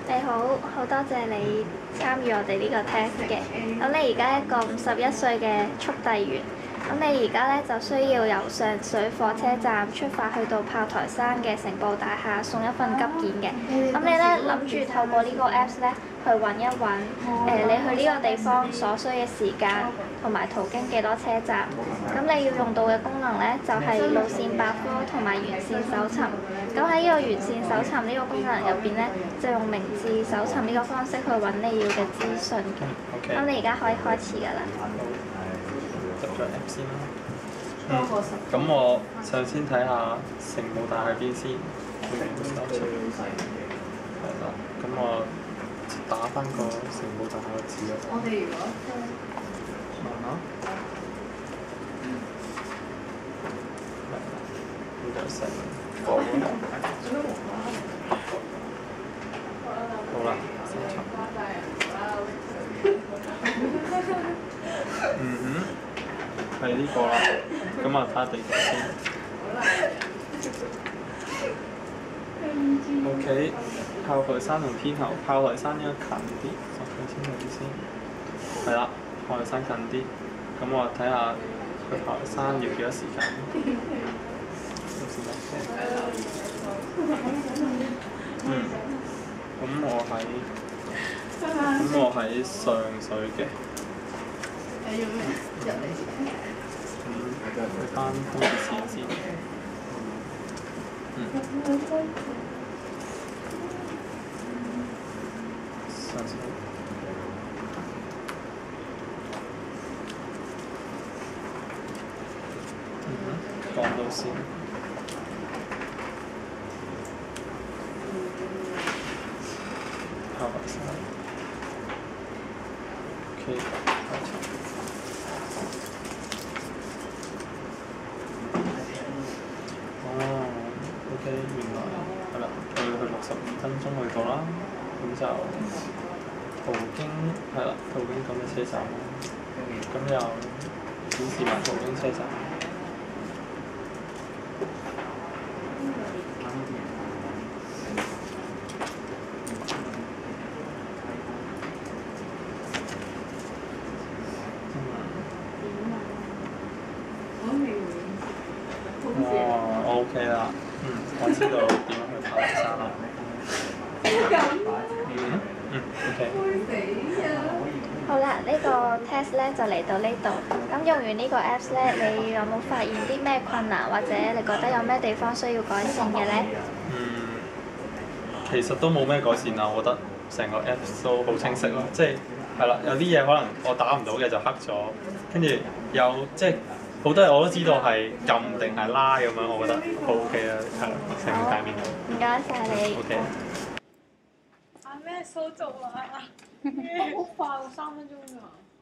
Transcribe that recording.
你好，好多謝你參與我哋呢個 test 嘅。咁你而家一個51歲嘅速遞員，咁你而家咧就需要由上水火車站出發去到炮台山嘅成報大廈送一份急件嘅。咁你咧諗住透過呢個 Apps 咧去揾一揾你去呢個地方所需嘅時間同埋途經幾多車站。咁你要用到嘅功能咧就係路線百科同埋沿線搜尋。咁喺呢個沿線搜尋呢個功能入邊咧，就用名字搜尋呢個方式去揾你要嘅資訊嘅。咁你而家可以開始㗎啦。執咗 app 先啦。咁我首先睇下城報大廈邊先，係啦。咁我打翻個城報大廈個字啊。我哋如果慢慢。呢度成報。好啦，先尋。係呢個啦，咁啊睇下地圖先。OK，炮台山同天后，炮台山應該近啲，我睇清楚啲先。係啦，炮台山近啲，咁我睇下去炮台山要幾多時間。咁我喺上水嘅。去翻東鐵線先。上水。港島線。炮台山。OK。OK，原來係啦，我要去62分鐘去到啦，咁就途經係啦，途經咁嘅車站啦，咁又顯示埋途經車站。我 OK 啦，我知道點樣去炮台山啦。OK。好啦，呢個 test 咧就嚟到呢度。咁用完呢個 Apps 咧，你有冇發現啲咩困難，或者你覺得有咩地方需要改善嘅咧？其實都冇咩改善啊，我覺得成個 Apps 都好清晰咯，即係啦，有啲嘢可能我打唔到嘅就黑咗，跟住有即係。好多嘢我都知道係撳定係拉咁樣，我覺得好 OK 啦，係啦，成個界面。唔該晒你。OK。咩手續啊？我好快喎，3分鐘咋。